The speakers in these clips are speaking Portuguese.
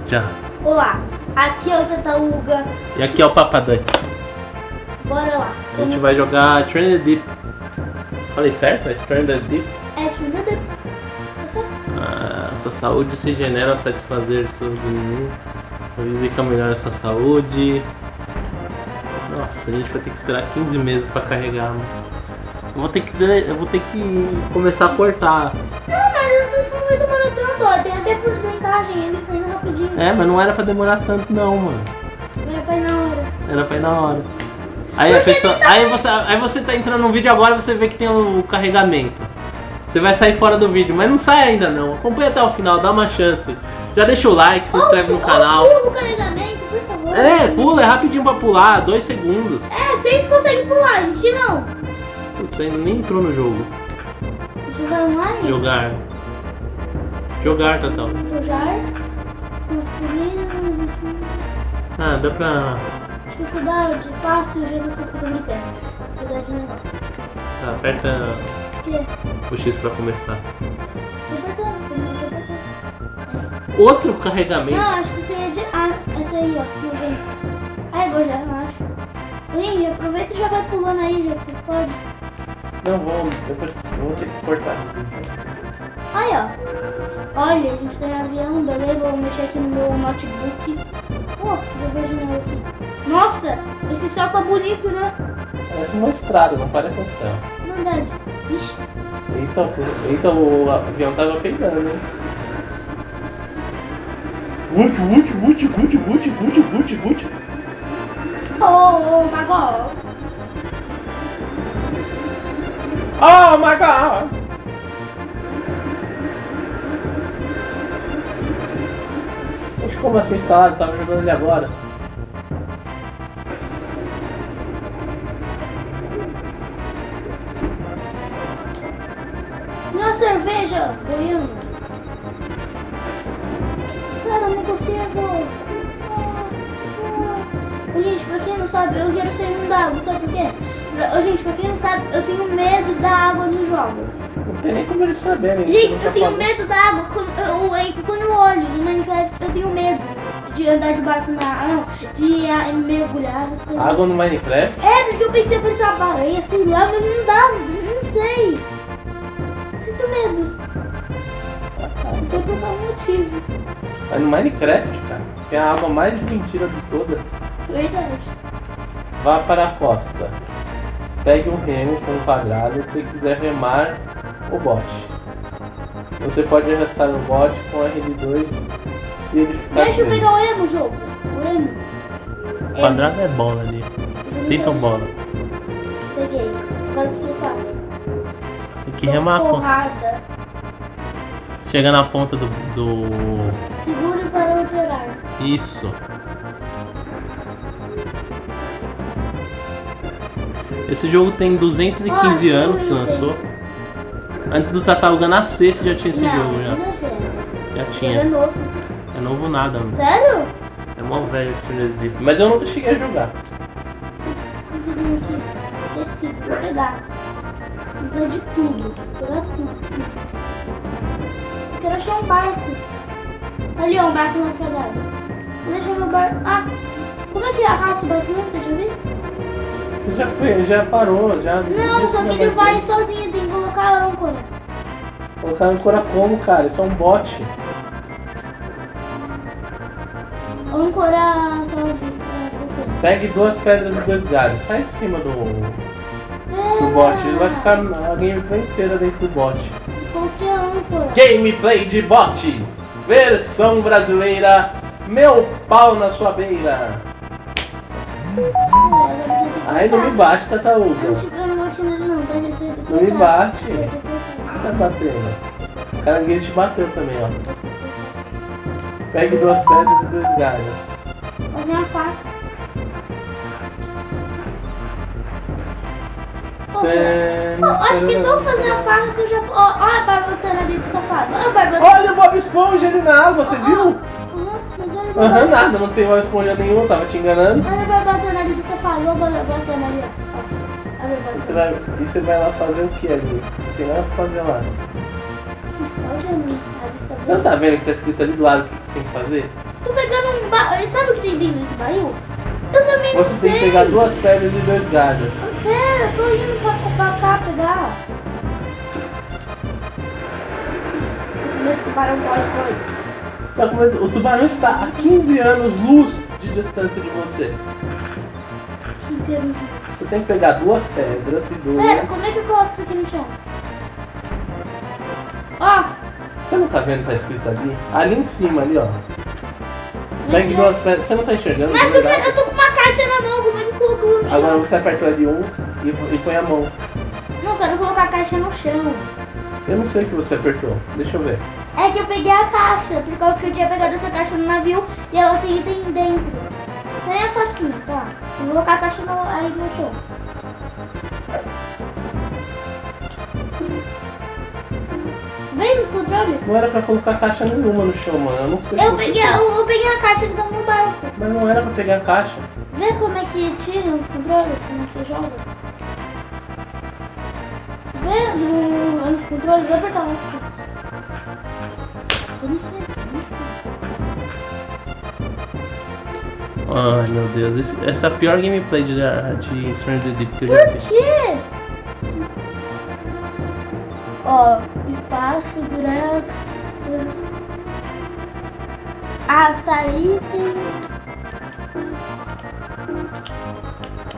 Já. Olá, aqui é o Tartaruga. E aqui é o Papaduck. Bora lá. A gente vai jogar Stranded Deep. Falei certo? É Stranded Deep? É Stranded. Sua saúde se genera ao satisfazer seus inimigos. Visita melhor a sua saúde. Nossa, a gente vai ter que esperar 15 meses pra carregar, mano. Eu vou ter que começar a cortar. Não, mas isso não vai demorar tanto, ó. Tem até porcentagem, ele tá indo rapidinho. É, mas não era pra demorar tanto não, mano. Era pra ir na hora. Era pra ir na hora. Aí a pessoa. Aí você tá entrando no vídeo agora e você vê que tem o carregamento. Você vai sair fora do vídeo, mas não sai ainda não. Acompanha até o final, dá uma chance. Já deixa o like, se inscreve no canal. Pula o carregamento, por favor. É, pula, é rapidinho pra pular, 2 segundos. É, vocês conseguem pular, gente não. Putz, ainda nem entrou no jogo. Jogar online? Jogar. Jogar, Tatão. Jogar. Masculino. Ah, dá pra... Dificuldade, fácil, já você pode meter. Dificuldade não. Tá, aperta O quê? o X pra começar. Tô apertando. Outro carregamento. Não, acho que você ia de... Ah, essa aí, ó. Não vem. Ah, agora já, eu acho. Vem, aproveita e já vai pulando aí, já que vocês podem. Não, vou ter que cortar. Aí, ó. Olha, a gente tem avião, beleza? Vou mexer aqui no meu notebook. Pô, vou ver a janela aqui. Nossa, esse céu tá bonito, né? Parece uma estrada, não parece um céu. Verdade. Ixi. Eita, o avião tava pegando, né? Gucci. Oh, my God. Oh my god! Poxa, como assim instalado? Tava jogando ele agora. Minha cerveja, boiando. Cara, eu não consigo. Gente, pra quem não sabe, eu quero ser inundável, sabe por quê? Gente, pra quem não sabe, eu tenho medo da água nos jogos. Não tem nem como eles saberem. Gente, eu tenho medo da água. Quando eu olho no Minecraft, eu tenho medo de andar de barco de mergulhar. Água no Minecraft? É, porque eu pensei que fosse uma baleia, sei lá, mas não dá, não sei. Sinto medo. Não sei por qual motivo. Mas no Minecraft, cara, que é a água mais mentira de todas. Verdade. Vá para a costa. Pegue um remo com um quadrado se quiser remar o bote. Você pode arrastar o bote com RD2 se ele ficar. Deixa eu pegar o emo, jogo. O emo. O quadrado é bola ali. Tenta bola. Peguei. Agora o que eu faço? Tem que remar a ponta. Porrada. Chega na ponta do. Seguro para operar. Isso. Esse jogo tem 215 anos que lançou. Antes do Tartaruga nascer, você já tinha esse jogo já. Não sei. Já Ele é tinha. novo. É novo nada, mano. Sério? É mó velho esse Stranded Deep. Mas eu nunca cheguei a jogar. Tecido aqui. Tecido, vou pegar. Vou pegar de tudo. Vou pegar tudo. Eu quero achar um barco. Ali, ó, um barco na fragada. Deixa eu ver o barco. Ah, como é que arrasta o barco? Você tinha visto? Você já parou, já. Não, só que ele vai sozinho, tem que colocar a âncora. Colocar âncora como, cara? Isso é um bot. Âncora só. Pegue 2 pedras e 2 galhos. Sai de cima do bot. Ele vai ficar a gameplay inteira dentro do bot. Coloquei a âncora. Gameplay de bot. Versão brasileira. Meu pau na sua beira. Ai, não me bate, Tartaruga. Eu não vou te não, tá? Não me bate. Tá batendo. O caranguejo te bateu também, ó. Pegue 2 pedras e 2 galhos. Fazer a faca. Acho que só fazer a faca que eu já... Olha a barbatana ali do safado. Olha a barbatana. Olha o Bob Esponja ali na água, você viu? Aham, nada, não tem Bob Esponja nenhum, tava te enganando. Olha a barbatana ali do safado. Olha a barbatana ali, ó. E você vai lá fazer o que ali? Não tem nada pra fazer lá. Você não tá vendo que tá escrito ali do lado o que você tem que fazer? Tô pegando um baú. Sabe o que tem dentro desse baú? Eu também não sei. Você tem que pegar 2 pedras e 2 galhos. Pera, tô indo pra cá pegar. Meu tubarão corre. Tá com medo? O tubarão está a 15 anos luz de distância de você. 15 anos. Você tem que pegar 2 pedras e 2... Pera, como é que eu coloco isso aqui no chão? Ó. Você não tá vendo que tá escrito ali? Ali em cima, ali, ó. Pegue 2 pedras. Você não tá enxergando? Mas de verdade? eu tô com uma caixa na mão, como é que colocou no chão? Agora você aperta ali um e põe a mão. Não, eu quero colocar a caixa no chão. Eu não sei o que você apertou. Deixa eu ver. É que eu peguei a caixa, por causa que eu tinha pegado essa caixa no navio e ela tem item dentro. Sem a faquinha, tá? Eu vou colocar a caixa aí no chão. Vem nos controles. Não era pra colocar caixa nenhuma no chão, mano. Eu não sei. Eu peguei a caixa que tava no barco. Mas não era pra pegar a caixa. Vê como é que tira os controles, como é que joga. Vê nos controles, vou apertar um. Eu não sei. Ai meu Deus, essa é a pior gameplay de Stranger Deep que eu já vi. Por quê? Ó, espaço, buraco. Açaí tem.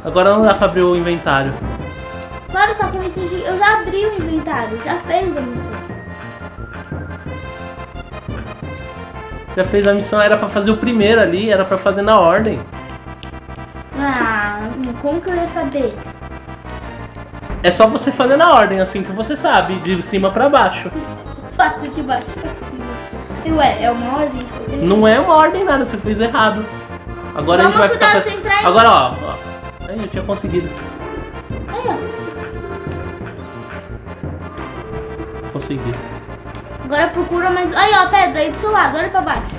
Agora não dá pra abrir o inventário. Claro, só com itens de... Eu já abri o inventário, já fez a missão. Já fez a missão, era pra fazer o primeiro ali, era pra fazer na ordem. Ah, como que eu ia saber? É só você fazer na ordem, assim que você sabe, de cima pra baixo. Faço de baixo pra cima. Ué, é uma ordem? Não é uma ordem nada, você fez errado. Agora a gente vai ficar... cuidado sem entrar em... Agora ó. Aí eu tinha conseguido. Aí, ó. Consegui. Agora procura mais... Aí, ó, pedra aí do seu lado, olha pra baixo.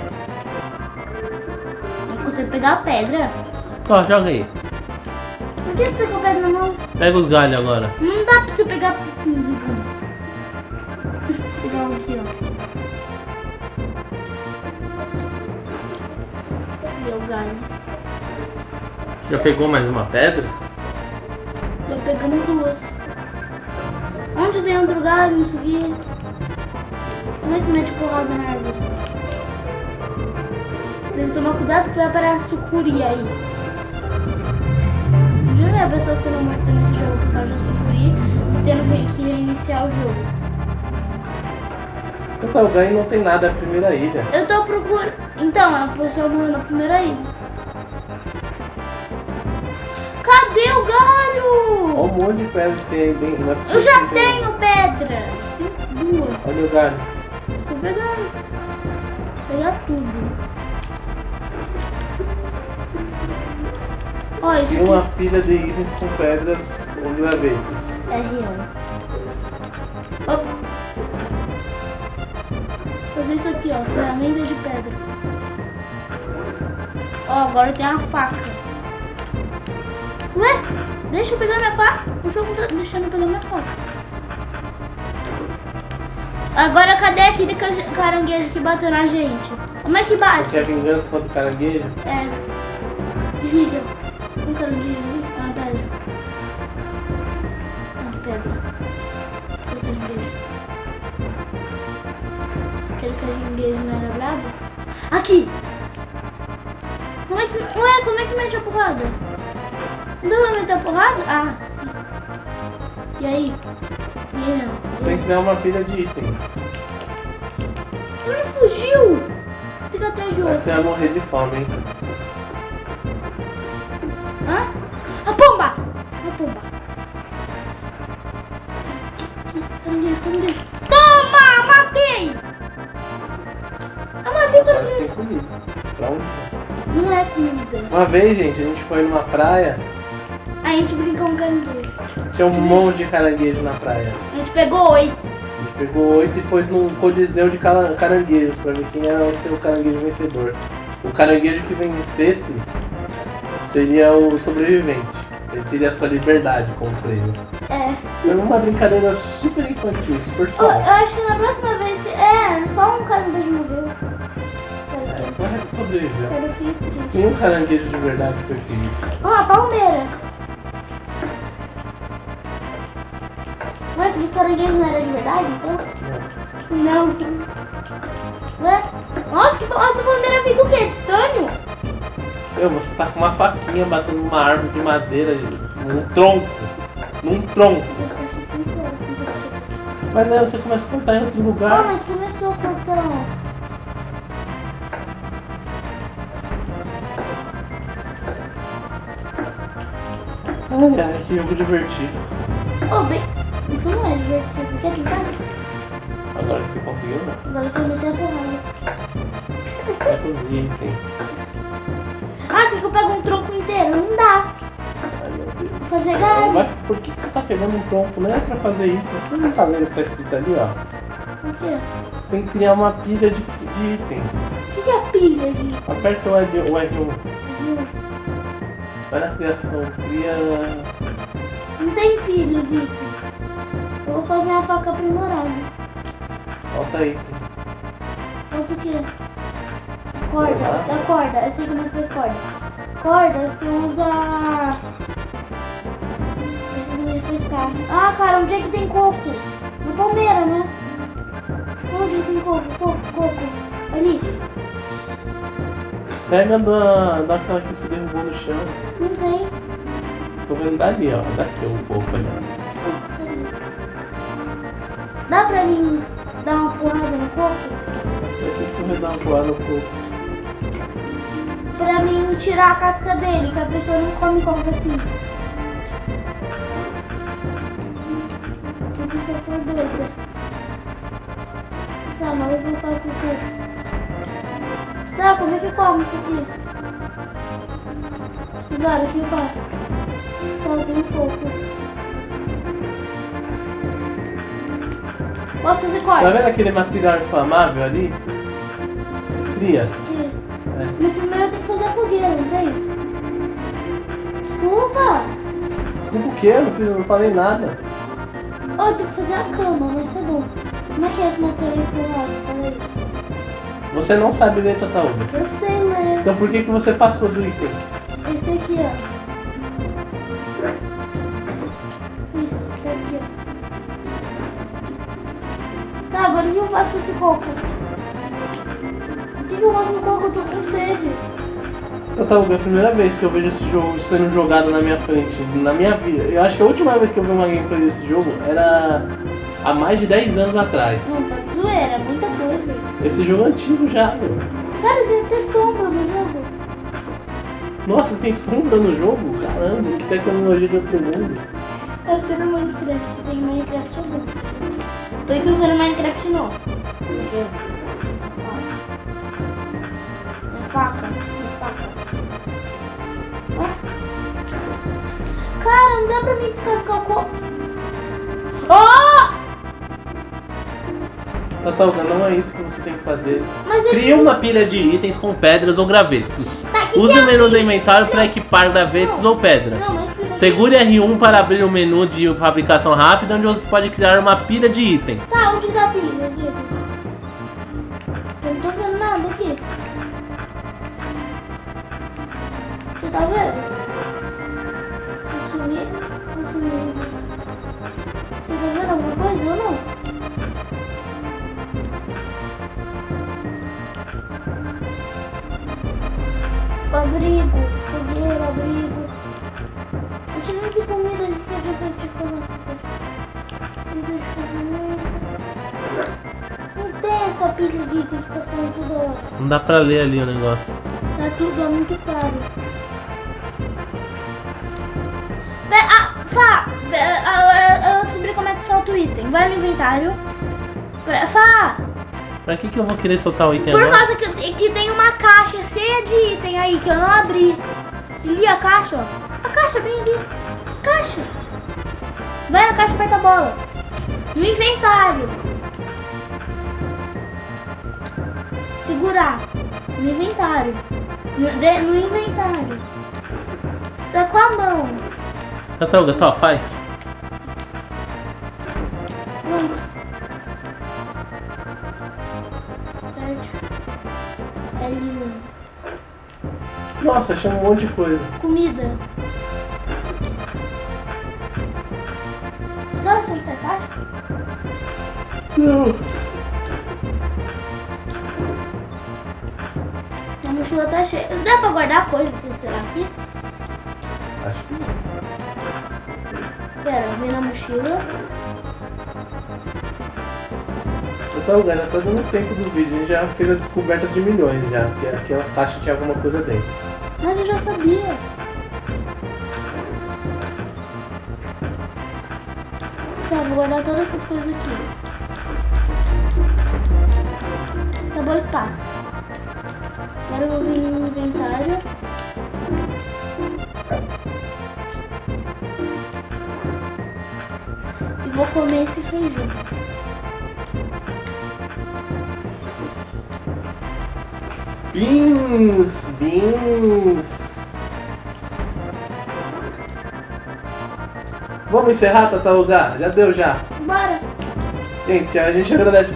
Não consegue pegar a pedra? Ó, joga aí. Por que você tá com a pedra na mão? Pega os galhos agora. Não dá pra você pegar... Pegar um aqui, ó. Cadê o galho? Já pegou mais uma pedra? Já pegamos 2. Onde tem outro galho? Não segui. Como é que mete porrada na árvore? Tem que tomar cuidado que vai parar a sucuri aí. Já vi a pessoa sendo morta nesse jogo por causa da sucuri e tendo que reiniciar o jogo. Então, o ganho não tem nada, é a primeira ilha. Eu tô procurando... Então, a pessoa morreu na primeira ilha. Cadê o galho? Olha um monte de pedra que tem aí bem. Não é possível Eu já que tem. tenho pedra. Tem 2. Olha o galho. Tô pegando. Vou pegar tudo. Ó, isso E aqui uma pilha de itens com pedras ou gravetos. é real. Ó. Fazer isso aqui, ó. Ferramenta de pedra. Ó, agora tem uma faca. Ué? Deixa eu pegar minha faca. O jogo tá deixando eu pegar minha faca. Agora cadê aquele caranguejo que bateu na gente? Como é que bate? Você quer vingança contra o caranguejo? É. Liga. Um caranguejo ali. Ah, pedra. Ah, pedra. Aquele caranguejo. Aquele caranguejo não era brabo? Aqui! Como é que... Ué, como é que mete a porrada? Não dá pra meter a porrada? Ah, sim. E aí? E aí não. Tem que dar uma pilha de itens. Ele fugiu! Fica atrás de outro. Você vai morrer de fome, hein? Hã? A pomba! A pomba! Caranguejo. Toma! Matei! Eu matei o Agora você caranguejo. tem comida. Pra onde? Não é comida. Uma vez, gente, a gente foi numa praia. A gente brincou com caranguejo. Tinha um monte de caranguejo na praia. A gente pegou 8. A gente pegou 8 e pôs num coliseu de caranguejos pra ver quem era o seu caranguejo vencedor. O caranguejo que vencesse seria o sobrevivente. Ele teria a sua liberdade como prêmio. É. Foi uma brincadeira super infantil, super Eu suave. acho que na próxima vez É, só um caranguejo morreu. É, o resto sobreviveu. Eu fiquei triste. Nenhum caranguejo de verdade foi feliz. Ó, a palmeira. Ué, aqueles caranguejos não eram de verdade, então? Não. Não. Ué? Nossa, essa palmeira veio do quê? Titânio? Meu, você tá com uma faquinha batendo numa árvore de madeira, num tronco. Num tronco. Eu fiquei aqui 5 horas sem fazer. Mas aí você começa a cortar em outro Oh, lugar. mas começou o portão. Ai, que jogo divertido. Oh, bem, isso não é divertido. Quer tentar? Agora que você conseguiu, né? Agora eu tô metendo a porrada. Vai cozinhar, tem. Ah, você que eu pego um tronco inteiro? Não dá. Ai, meu Deus. Fazer galho. Mas por que você tá pegando um tronco? Não é pra fazer isso. Você não tá vendo o que tá escrito ali, ó? O quê? Você tem que criar uma pilha de itens. O que é pilha de... Aperta o R1. Vai na criação. Cria... Não tem pilha de itens. Eu vou fazer uma faca aprimorada. Falta aí. Falta o quê? Corda. Sei lá. Da corda. Eu sei como é que faz corda. Corda, você usa... Preciso me refrescar. Ah, cara, onde é que tem coco? Na palmeira, né? Onde tem coco? Coco. Ali. Pega daquela que você derrubou no chão. Não tem. Tô vendo dali, ó. Daqui um pouco ali. Dá pra mim dar uma porrada no coco? Por que você vai dar uma voada no corpo? Pra mim tirar a casca dele, que a pessoa não come coco assim. Que a pessoa for doida. Tá, mas eu faço o quê? Tá, como é que eu como isso aqui? Agora, o que eu faço? Tá, tem um pouco. Posso fazer Tá corte? vendo aquele material inflamável ali? Esfria. Aqui. É. Mas primeiro eu tenho que fazer a fogueira, não tem? Desculpa! Desculpa o quê? Eu não falei nada. Oh, eu tenho que fazer a cama, mas tá bom. Como é que é esse material inflamável? Fala aí. Você não sabe ler, Tataúba. Eu sei ler. Então por que você passou do item? Esse aqui, ó. Isso, tá aqui, ó. Tá, agora o que eu faço com esse coco? O que eu faço com o coco? Eu tô com sede. Tataúba, é a primeira vez que eu vejo esse jogo sendo jogado na minha frente, na minha vida. Eu acho que a última vez que eu vi uma gameplay desse jogo era há mais de 10 anos atrás. Nossa, que zoeira, muita coisa. Esse jogo é antigo já, meu. Cara, deve ter sombra no jogo. Nossa, tem sombra no jogo? Caramba, que tecnologia de outro mundo. Eu tô no Minecraft, tem Minecraft agora. Tô usando Minecraft não. É faca. Ué? Cara, não dá pra mim descascar o coco. Oh! Tataúba, não é isso que você tem que fazer. Mas ele Cria uma pilha de itens com pedras ou gravetos. Tá, que Use que é o menu do isso? inventário para Não. equipar gravetos Não. ou pedras. Não, mas explica Segure R1 para abrir o menu de fabricação rápida, onde você pode criar uma pilha de itens. Tá, onde dá a pilha, Diego? Eu não tô vendo nada aqui. Você tá vendo? Consumir. Você tá vendo alguma coisa ou não? Abrigo, fogueira, abrigo. A gente não tem comida, a gente tem que fazer. Não tem essa pilha de itens que tá falando toda hora. Não dá pra ler ali o negócio. Tá tudo é muito caro. Eu descobri como é que solta o item. Vai no inventário. Fá! Pra que eu vou querer soltar o item Por agora? causa que tem uma caixa cheia de item aí que eu não abri. Ali a caixa, ó. A caixa, bem ali. Caixa. Vai na caixa e aperta a bola. No inventário. Segurar. No inventário. No inventário. Tá com a mão. Tataúba, tá, faz. Nossa, achei um monte de coisa. Comida. Você tá sendo sarcástico? Não. A mochila tá cheia. Dá pra guardar coisa, será aqui? Acho que não. Pera, vem na mochila. Então, galera, tá dando tempo do vídeo. A gente já fez a descoberta de milhões já. Que aquela caixa tinha alguma coisa dentro. Mas eu já sabia. Tá, vou guardar todas essas coisas aqui. Acabou o espaço. Agora eu vou vir no inventário. E vou comer esse feijão. Beans! Vamos encerrar, Tataruga? Já deu já. Bora! Gente, a gente agradece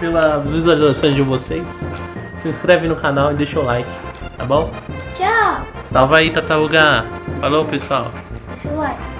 pelas visualizações de vocês. Se inscreve no canal e deixa o like, tá bom? Tchau! Salva aí, Tataruga. Falou, pessoal. Deixa o like.